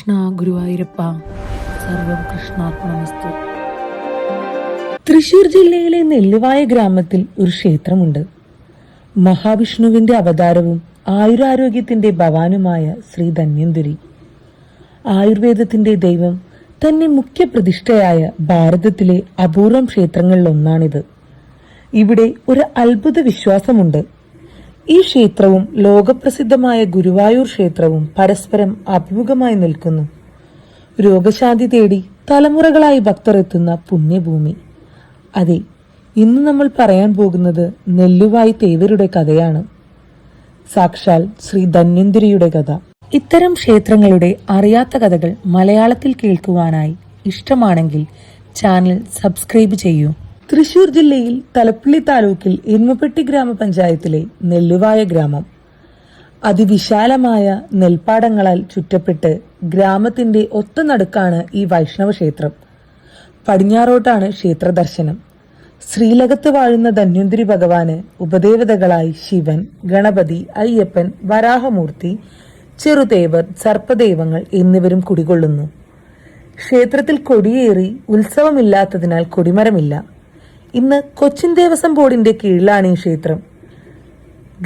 കൃഷ്ണ ഗുരുവായൂരപ്പ, സർവം കൃഷ്ണാർപ്പണമസ്തു. തൃശൂർ ജില്ലയിലെ നെല്ലുവായ ഗ്രാമത്തിൽ ഒരു ക്ഷേത്രമുണ്ട്. മഹാവിഷ്ണുവിന്റെ അവതാരവും ആയുരാരോഗ്യത്തിന്റെ ഭവാനുമായ ശ്രീ ധന്വന്തരി, ആയുർവേദത്തിന്റെ ദൈവം തന്നെ മുഖ്യ പ്രതിഷ്ഠയായ ഭാരതത്തിലെ അപൂർവം ക്ഷേത്രങ്ങളിലൊന്നാണിത്. ഇവിടെ ഒരു അത്ഭുത വിശ്വാസമുണ്ട്. ഈ ക്ഷേത്രവും ലോകപ്രസിദ്ധമായ ഗുരുവായൂർ ക്ഷേത്രവും പരസ്പരം അഭിമുഖമായി നിൽക്കുന്നു. രോഗശാന്തി തേടി തലമുറകളായി ഭക്തർ എത്തുന്ന പുണ്യഭൂമി. അതെ, ഇന്ന് നമ്മൾ പറയാൻ പോകുന്നത് നെല്ലുവായി തേവരുടെ കഥയാണ്. സാക്ഷാൽ ശ്രീ ധന്വന്തരിയുടെ കഥ. ഇത്തരം ക്ഷേത്രങ്ങളുടെ അറിയാത്ത കഥകൾ മലയാളത്തിൽ കേൾക്കുവാനായി ഇഷ്ടമാണെങ്കിൽ ചാനൽ സബ്സ്ക്രൈബ് ചെയ്യൂ. തൃശൂർ ജില്ലയിൽ തലപ്പള്ളി താലൂക്കിൽ എരുമപ്പെട്ടി ഗ്രാമപഞ്ചായത്തിലെ നെല്ലുവായ ഗ്രാമം അതിവിശാലമായ നെൽപ്പാടങ്ങളാൽ ചുറ്റപ്പെട്ട് ഗ്രാമത്തിന്റെ ഒത്ത നടുക്കാണ് ഈ വൈഷ്ണവ ക്ഷേത്രം. പടിഞ്ഞാറോട്ടാണ് ക്ഷേത്ര ദർശനം. ശ്രീലകത്ത് വാഴുന്ന ധന്വന്തരി ഭഗവാന് ഉപദേവതകളായി ശിവൻ, ഗണപതി, അയ്യപ്പൻ, വരാഹമൂർത്തി, ചെറുതേവർ, സർപ്പദൈവങ്ങൾ എന്നിവരും കുടികൊള്ളുന്നു. ക്ഷേത്രത്തിൽ കൊടിയേറി ഉത്സവമില്ലാത്തതിനാൽ കൊടിമരമില്ല. ഇന്ന് കൊച്ചിൻ ദേവസ്വം ബോർഡിന്റെ കീഴിലാണ് ഈ ക്ഷേത്രം.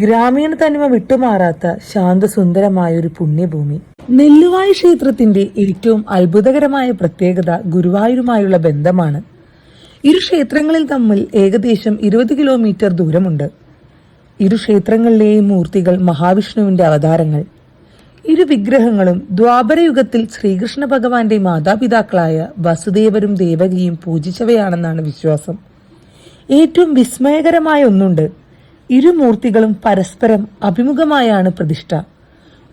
ഗ്രാമീണ തനിമ വിട്ടുമാറാത്ത ശാന്തസുന്ദരമായ ഒരു പുണ്യഭൂമി. നെല്ലുവായ ക്ഷേത്രത്തിന്റെ ഏറ്റവും അത്ഭുതകരമായ പ്രത്യേകത ഗുരുവായൂരുമായുള്ള ബന്ധമാണ്. ഇരു ക്ഷേത്രങ്ങളിൽ തമ്മിൽ ഏകദേശം 20 കിലോമീറ്റർ ദൂരമുണ്ട്. ഇരു ക്ഷേത്രങ്ങളിലെയും മൂർത്തികൾ മഹാവിഷ്ണുവിന്റെ അവതാരങ്ങൾ. ഇരു വിഗ്രഹങ്ങളും ദ്വാപരയുഗത്തിൽ ശ്രീകൃഷ്ണ ഭഗവാന്റെ മാതാപിതാക്കളായ വസുദേവരും ദേവകിയും പൂജിച്ചവയാണെന്നാണ് വിശ്വാസം. ഏറ്റവും വിസ്മയകരമായ ഒന്നുണ്ട്. ഇരുമൂർത്തികളും പരസ്പരം അഭിമുഖമായാണ് പ്രതിഷ്ഠ.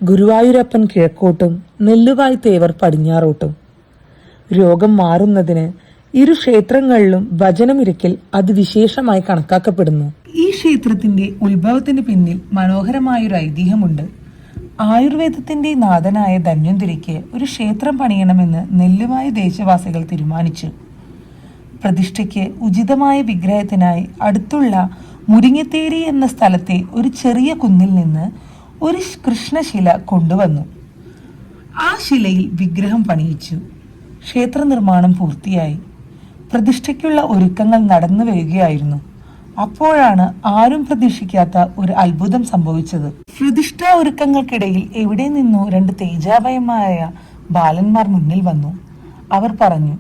ഗുരുവായൂരപ്പൻ കിഴക്കോട്ടും നെല്ലുവായി തേവർ പടിഞ്ഞാറോട്ടും. രോഗം മാറുന്നതിന് ഇരു ക്ഷേത്രങ്ങളിലും ഭജനമിരക്കൽ അതിവിശേഷമായി കണക്കാക്കപ്പെടുന്നു. ഈ ക്ഷേത്രത്തിന്റെ ഉത്ഭവത്തിന് പിന്നിൽ മനോഹരമായൊരു ഐതിഹ്യമുണ്ട്. ആയുർവേദത്തിന്റെ നാഥനായ ധന്വന്തരിക്ക് ഒരു ക്ഷേത്രം പണിയണമെന്ന് നെല്ലുവായ ദേശവാസികൾ തീരുമാനിച്ചു. പ്രതിഷ്ഠയ്ക്ക് ഉചിതമായ വിഗ്രഹത്തിനായി അടുത്തുള്ള മുരിങ്ങത്തേരി എന്ന സ്ഥലത്തെ ഒരു ചെറിയ കുന്നിൽ നിന്ന് ഒരു കൃഷ്ണശില കൊണ്ടുവന്നു. ആ ശിലയിൽ വിഗ്രഹം പണിയിച്ചു. ക്ഷേത്ര നിർമ്മാണം പൂർത്തിയായി. പ്രതിഷ്ഠയ്ക്കുള്ള ഒരുക്കങ്ങൾ നടന്നു വരികയായിരുന്നു. അപ്പോഴാണ് ആരും പ്രതീക്ഷിക്കാത്ത ഒരു അത്ഭുതം സംഭവിച്ചത്. പ്രതിഷ്ഠാ ഒരുക്കങ്ങൾക്കിടയിൽ എവിടെ നിന്നോ 2 തേജാമയമായ ബാലന്മാർ മുന്നിൽ വന്നു. അവർ പറഞ്ഞു,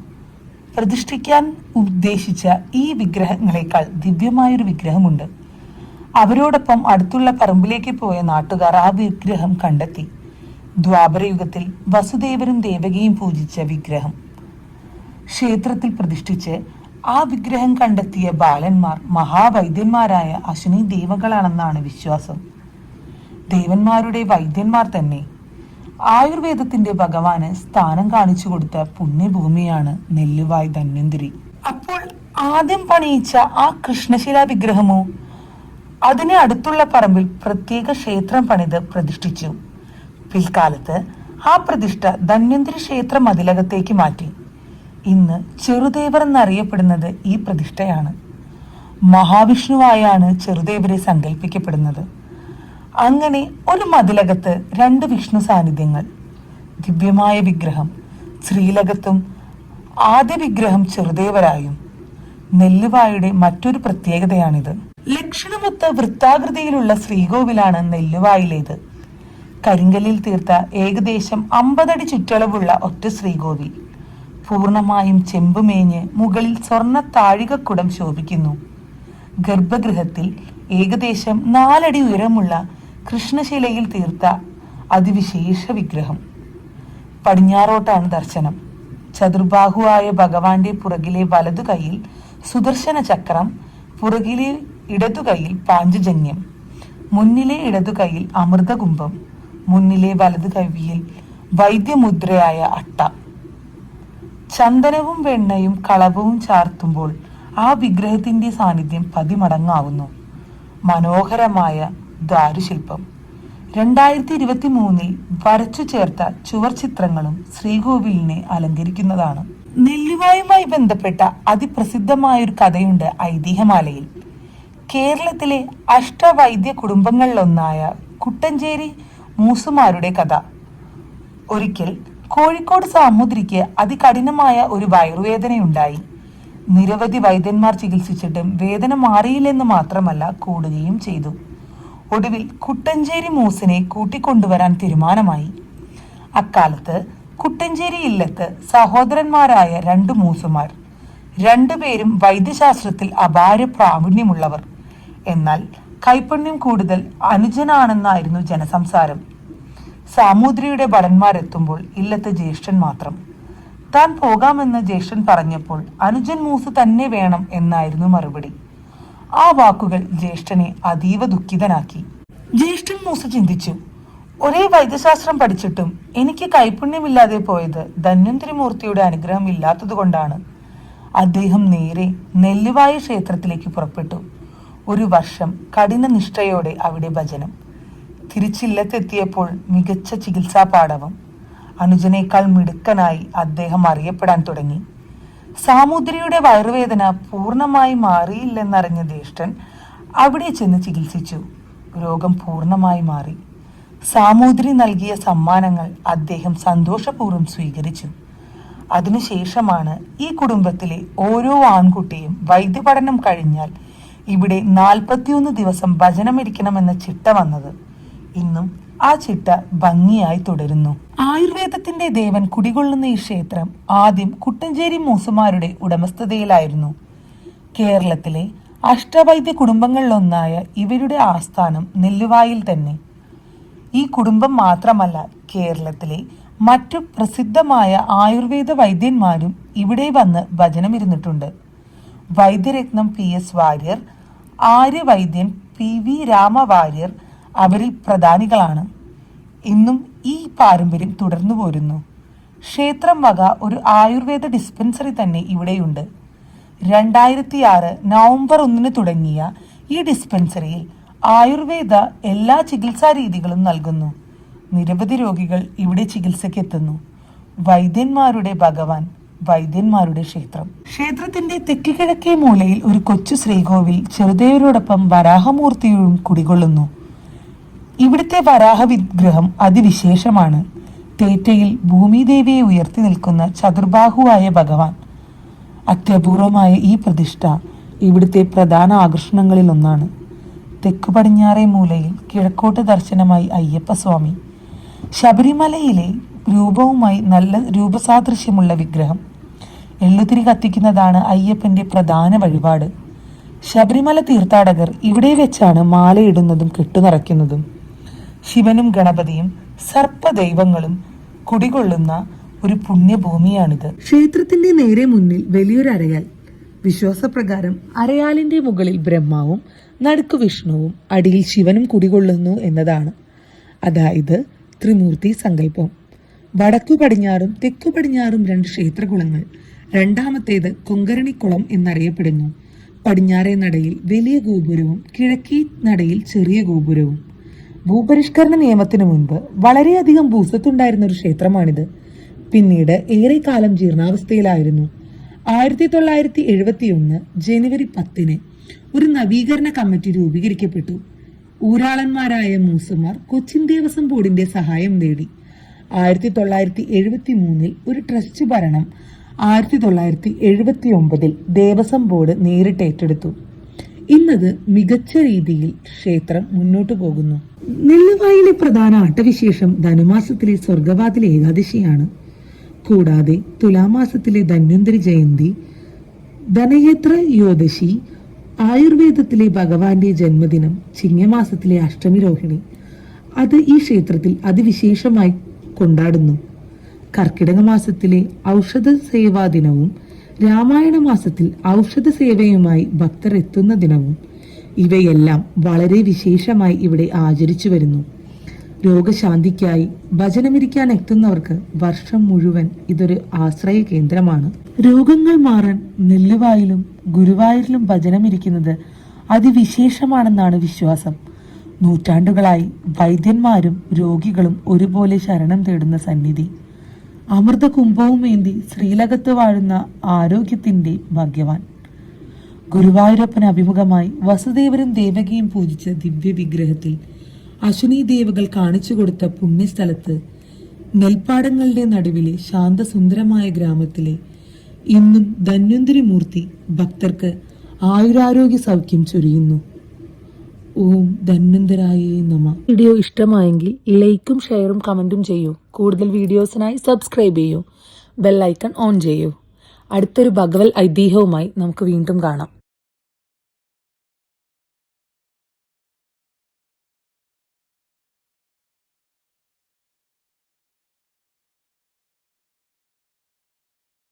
പ്രതിഷ്ഠിക്കാൻ ഉദ്ദേശിച്ച ഈ വിഗ്രഹങ്ങളെക്കാൾ ദിവ്യമായൊരു വിഗ്രഹമുണ്ട്. അവരോടൊപ്പം അടുത്തുള്ള പറമ്പിലേക്ക് പോയ നാട്ടുകാർ ആ വിഗ്രഹം കണ്ടെത്തി. ദ്വാപരയുഗത്തിൽ വസുദേവരും ദേവകിയും പൂജിച്ച വിഗ്രഹം. ക്ഷേത്രത്തിൽ പ്രതിഷ്ഠിച്ച് ആ വിഗ്രഹം കണ്ടെത്തിയ ബാലന്മാർ മഹാവൈദ്യന്മാരായ അശ്വിനി ദേവകളാണെന്നാണ് വിശ്വാസം. ദേവന്മാരുടെ വൈദ്യന്മാർ തന്നെ. ആയുർവേദത്തിന്റെ ഭഗവാന് സ്ഥാനം കാണിച്ചു കൊടുത്ത പുണ്യഭൂമിയാണ് നെല്ലുവായ് ധന്വന്തരി. അപ്പോൾ ആദ്യം പണിയിച്ച ആ കൃഷ്ണശില വിഗ്രഹമോ അതിന് അടുത്തുള്ള പറമ്പിൽ പ്രത്യേക ക്ഷേത്രം പണിത് പ്രതിഷ്ഠിച്ചു. പിൽക്കാലത്ത് ആ പ്രതിഷ്ഠ ധന്വന്തരി ക്ഷേത്ര മതിലകത്തേക്ക് മാറ്റി. ഇന്ന് ചെറുദേവർ എന്നറിയപ്പെടുന്നത് ഈ പ്രതിഷ്ഠയാണ്. മഹാവിഷ്ണുവായാണ് ചെറുദേവരെ സങ്കല്പിക്കപ്പെടുന്നത്. അങ്ങനെ ഒരു മതിലകത്ത് 2 വിഷ്ണു സാന്നിധ്യങ്ങൾ. ദിവ്യമായ വിഗ്രഹം ശ്രീലകത്തും ആദ്യ വിഗ്രഹം ചെറുദേവരായും. നെല്ലുവായുടെ മറ്റൊരു പ്രത്യേകതയാണിത്. ലക്ഷണമൊത്ത വൃത്താകൃതിയിലുള്ള ശ്രീകോവിലാണ് നെല്ലുവായിലേത്. കരിങ്കല്ലിൽ തീർത്ത ഏകദേശം 50 അടി ചുറ്റളവുള്ള ഒറ്റ ശ്രീകോവിൽ. പൂർണമായും ചെമ്പുമേഞ്ഞ് മുകളിൽ സ്വർണ്ണ താഴികക്കുടം ശോഭിക്കുന്നു. ഗർഭഗൃഹത്തിൽ ഏകദേശം 4 അടി ഉയരമുള്ള കൃഷ്ണശിലയിൽ തീർത്ത അതിവിശേഷ വിഗ്രഹം. പടിഞ്ഞാറോട്ടാണ് ദർശനം. ചതുർബാഹുവായ ഭഗവാന്റെ പുറകിലെ വലതു കൈയിൽ സുദർശന ചക്രം, പുറകിലെ ഇടതു കൈയിൽ പാഞ്ചജന്യം, മുന്നിലെ ഇടതു കൈയിൽ അമൃതകുംഭം, മുന്നിലെ വലതു കൈയിൽ വൈദ്യമുദ്രയായ അട്ട. ചന്ദനവും വെണ്ണയും കളഭവും ചാർത്തുമ്പോൾ ആ വിഗ്രഹത്തിന്റെ സാന്നിധ്യം 10 മടങ്ങാവുന്നു. മനോഹരമായ ദാരുശില്പം. 2023 വരച്ചു ചേർത്ത ചുവർ ചിത്രങ്ങളും ശ്രീകോവിലിനെ അലങ്കരിക്കുന്നതാണ്. നെല്ലുവായുമായി ബന്ധപ്പെട്ട അതിപ്രസിദ്ധമായൊരു കഥയുണ്ട് ഐതിഹ്യമാലയിൽ. കേരളത്തിലെ അഷ്ടവൈദ്യ കുടുംബങ്ങളിലൊന്നായ കുട്ടഞ്ചേരി മൂസുമാരുടെ കഥ. ഒരിക്കൽ കോഴിക്കോട് സാമൂതിരിക്ക് അതികഠിനമായ ഒരു വയറുവേദനയുണ്ടായി. നിരവധി വൈദ്യന്മാർ ചികിത്സിച്ചിട്ടും വേദന മാറിയില്ലെന്ന് മാത്രമല്ല, കൂടുകയും ചെയ്തു. ഒടുവിൽ കുട്ടഞ്ചേരി മൂസിനെ കൂട്ടിക്കൊണ്ടുവരാൻ തീരുമാനമായി. അക്കാലത്ത് കുട്ടഞ്ചേരി ഇല്ലത്ത് സഹോദരന്മാരായ 2 മൂസുമാർ. 2 പേരും വൈദ്യശാസ്ത്രത്തിൽ അപാര പ്രാവീണ്യമുള്ളവർ. എന്നാൽ കൈപ്പുണ്യം കൂടുതൽ അനുജനാണെന്നായിരുന്നു ജനസംസാരം. സാമൂതിരിയുടെ ഭടന്മാരെത്തുമ്പോൾ ഇല്ലത്ത് ജ്യേഷ്ഠൻ മാത്രം. താൻ പോകാമെന്ന് ജ്യേഷ്ഠൻ പറഞ്ഞപ്പോൾ അനുജൻ മൂസ് തന്നെ വേണം എന്നായിരുന്നു മറുപടി. ആ വാക്കുകൾ ജ്യേഷ്ഠനെ അതീവ ദുഃഖിതനാക്കി. ജ്യേഷ്ഠൻ മൂസ് ചിന്തിച്ചു, ഒരേ വൈദ്യശാസ്ത്രം പഠിച്ചിട്ടും എനിക്ക് കൈപുണ്യമില്ലാതെ പോയത് ധന്വന്തരി മൂർത്തിയുടെ അനുഗ്രഹം ഇല്ലാത്തതുകൊണ്ടാണ്. അദ്ദേഹം നേരെ നെല്ലിവായ ക്ഷേത്രത്തിലേക്ക് പുറപ്പെട്ടു. 1 വർഷം കഠിന നിഷ്ഠയോടെ അവിടെ ഭജനം. തിരിച്ചില്ലത്തെത്തിയപ്പോൾ മികച്ച ചികിത്സാ പാടവം. അനുജനേക്കാൾ മിടുക്കനായി അദ്ദേഹം അറിയപ്പെടാൻ തുടങ്ങി. സാമൂതിരിയുടെ വയറുവേദന പൂർണ്ണമായി മാറിയില്ലെന്നറിഞ്ഞ ജ്യേഷ്ഠൻ അവിടെ ചെന്ന് ചികിത്സിച്ചു. രോഗം പൂർണ്ണമായി മാറി. സാമൂതിരി നൽകിയ സമ്മാനങ്ങൾ അദ്ദേഹം സന്തോഷപൂർവ്വം സ്വീകരിച്ചു. അതിനുശേഷമാണ് ഈ കുടുംബത്തിലെ ഓരോ ആൺകുട്ടിയും വൈദ്യപഠനം കഴിഞ്ഞാൽ ഇവിടെ 41 ദിവസം ഭജനമിരിക്കണമെന്ന ചിട്ട വന്നത്. ഇന്നും ആ ചിട്ട ഭംഗിയായി തുടരുന്നു. ആയുർവേദത്തിന്റെ ദേവൻ കുടികൊള്ളുന്ന ഈ ക്ഷേത്രം ആദ്യം കുട്ടഞ്ചേരി മൂസുമാരുടെ ഉടമസ്ഥതയിലായിരുന്നു. കേരളത്തിലെ അഷ്ടവൈദ്യ കുടുംബങ്ങളിലൊന്നായ ഇവരുടെ ആസ്ഥാനം നെല്ലുവായിൽ തന്നെ. ഈ കുടുംബം മാത്രമല്ല, കേരളത്തിലെ മറ്റു പ്രസിദ്ധമായ ആയുർവേദ വൈദ്യന്മാരും ഇവിടെ വന്ന് ഭജനമിരുന്നിട്ടുണ്ട്. വൈദ്യരത്നം PS വാര്യർ, ആര്യവൈദ്യൻ PV രാമവാര്യർ അവരിൽ പ്രധാനികളാണ്. ഇന്നും ഈ പാരമ്പര്യം തുടർന്നു പോരുന്നു. ക്ഷേത്രം വക ഒരു ആയുർവേദ ഡിസ്പെൻസറി തന്നെ ഇവിടെയുണ്ട്. 2006 നവംബർ 1 തുടങ്ങിയ ഈ ഡിസ്പെൻസറിയിൽ ആയുർവേദ എല്ലാ ചികിത്സാ രീതികളും നൽകുന്നു. നിരവധി രോഗികൾ ഇവിടെ ചികിത്സയ്ക്ക് എത്തുന്നു. വൈദ്യന്മാരുടെ ഭഗവാൻ, വൈദ്യന്മാരുടെ ക്ഷേത്രം. ക്ഷേത്രത്തിന്റെ തെക്ക് കിഴക്കേ മൂലയിൽ ഒരു കൊച്ചു ശ്രീകോവിൽ ചെറുദേവരോടൊപ്പം വരാഹമൂർത്തിയും കുടികൊള്ളുന്നു. ഇവിടുത്തെ വരാഹ വിഗ്രഹം അതിവിശേഷമാണ്. തേറ്റയിൽ ഭൂമിദേവിയെ ഉയർത്തി നിൽക്കുന്ന ചതുർബാഹുവായ ഭഗവാൻ. അത്യപൂർവമായ ഈ പ്രതിഷ്ഠ ഇവിടുത്തെ പ്രധാന ആകർഷണങ്ങളിൽ ഒന്നാണ്. തെക്കു പടിഞ്ഞാറേ മൂലയിൽ കിഴക്കോട്ട് ദർശനമായി അയ്യപ്പസ്വാമി. ശബരിമലയിലെ രൂപവുമായി നല്ല രൂപസാദൃശ്യമുള്ള വിഗ്രഹം. എള്ളുതിരി കത്തിക്കുന്നതാണ് അയ്യപ്പന്റെ പ്രധാന വഴിപാട്. ശബരിമല തീർത്ഥാടകർ ഇവിടെ വെച്ചാണ് മാലയിടുന്നതും കെട്ടുനിറയ്ക്കുന്നതും. ശിവനും ഗണപതിയും സർപ്പദൈവങ്ങളും കുടികൊള്ളുന്ന ഒരു പുണ്യഭൂമിയാണിത്. ക്ഷേത്രത്തിന്റെ നേരെ മുന്നിൽ വലിയൊരു അരയാൽ. വിശ്വാസപ്രകാരം അരയാലിന്റെ മുകളിൽ ബ്രഹ്മാവും നടുക്ക് വിഷ്ണുവും അടിയിൽ ശിവനും കുടികൊള്ളുന്നു എന്നതാണ്. അതായത് ത്രിമൂർത്തി സങ്കല്പം. വടക്കു പടിഞ്ഞാറും തെക്കു പടിഞ്ഞാറും 2 ക്ഷേത്രകുളങ്ങൾ. രണ്ടാമത്തേത് കൊങ്കരണിക്കുളം എന്നറിയപ്പെടുന്നു. പടിഞ്ഞാറേ നടയിൽ വലിയ ഗോപുരവും കിഴക്കേ നടയിൽ ചെറിയ ഗോപുരവും. ഭൂപരിഷ്കരണ നിയമത്തിനു മുൻപ് വളരെയധികം ഭൂസ്വത്തുണ്ടായിരുന്ന ഒരു ക്ഷേത്രമാണിത്. പിന്നീട് ഏറെക്കാലം ജീർണാവസ്ഥയിലായിരുന്നു. 1971 ജനുവരി 10 ഒരു നവീകരണ കമ്മിറ്റി രൂപീകരിക്കപ്പെട്ടു. ഊരാളന്മാരായ മൂസുമാർ കൊച്ചിൻ ദേവസ്വം ബോർഡിന്റെ സഹായം നേടി. 1973 ഒരു ട്രസ്റ്റ് ഭരണം 1979 ദേവസ്വം ബോർഡ് നേരിട്ട് ഏറ്റെടുത്തു. ഇന്നത് മികച്ച രീതിയിൽ ക്ഷേത്രം മുന്നോട്ടു പോകുന്നു. നെല്ലുവായിലെ പ്രധാന ആട്ടവിശേഷം ധനുമാസത്തിലെ സ്വർഗവാതിൽ ഏകാദശിയാണ്. കൂടാതെ തുലാമാസത്തിലെ ധന്വന്തരി ജയന്തി, ധനയത്ര യോദശി, ആയുർവേദത്തിലെ ഭഗവാന്റെ ജന്മദിനം, ചിങ്ങമാസത്തിലെ അഷ്ടമി രോഹിണി അത് ഈ ക്ഷേത്രത്തിൽ അതിവിശേഷമായി കൊണ്ടാടുന്നു. കർക്കിടക മാസത്തിലെ ഔഷധ സേവാ ദിനവും രാമായണ മാസത്തിൽ ഔഷധ സേവയുമായി ഭക്തർ എത്തുന്ന ദിനവും ഇവയെല്ലാം വളരെ വിശേഷമായി ഇവിടെ ആചരിച്ചു വരുന്നു. രോഗശാന്തിക്കായി ഭജനമിരിക്കാൻ എത്തുന്നവർക്ക് വർഷം മുഴുവൻ ഇതൊരു ആശ്രയ കേന്ദ്രമാണ്. രോഗങ്ങൾ മാറാൻ നെല്ലുവായിലും ഗുരുവായൂരിലും ഭജനമിരിക്കുന്നത് അതിവിശേഷമാണെന്നാണ് വിശ്വാസം. നൂറ്റാണ്ടുകളായി വൈദ്യന്മാരും രോഗികളും ഒരുപോലെ ശരണം തേടുന്ന സന്നിധി. അമൃത കുംഭവുമേന്തി ശ്രീലകത്ത് വാഴുന്ന ആരോഗ്യത്തിന്റെ ഭാഗ്യവാൻ. ഗുരുവായൂരപ്പന് അഭിമുഖമായി വസുദേവരും ദേവകിയും പൂജിച്ച ദിവ്യ വിഗ്രഹത്തിൽ അശ്വിനി ദേവകൾ കാണിച്ചു കൊടുത്ത പുണ്യസ്ഥലത്ത് നെൽപ്പാടങ്ങളുടെ നടുവിലെ ശാന്തസുന്ദരമായ ഗ്രാമത്തിലെ ഇന്നും ധന്വന്തരി മൂർത്തി ഭക്തർക്ക് ആയുരാരോഗ്യ സൗഖ്യം ചൊരിയുന്നു. ഓം ധന്വന്തരായേ നമ. വീഡിയോ ഇഷ്ടമായെങ്കിൽ ലൈക്കും ഷെയറും കമന്റും ചെയ്യൂ. കൂടുതൽ വീഡിയോസിനായി സബ്സ്ക്രൈബ് ചെയ്യൂ. ബെൽ ഐക്കൺ ഓൺ ചെയ്യൂ. അടുത്തൊരു ഭഗവത് ഐതിഹ്യവുമായി നമുക്ക് വീണ്ടും കാണാം.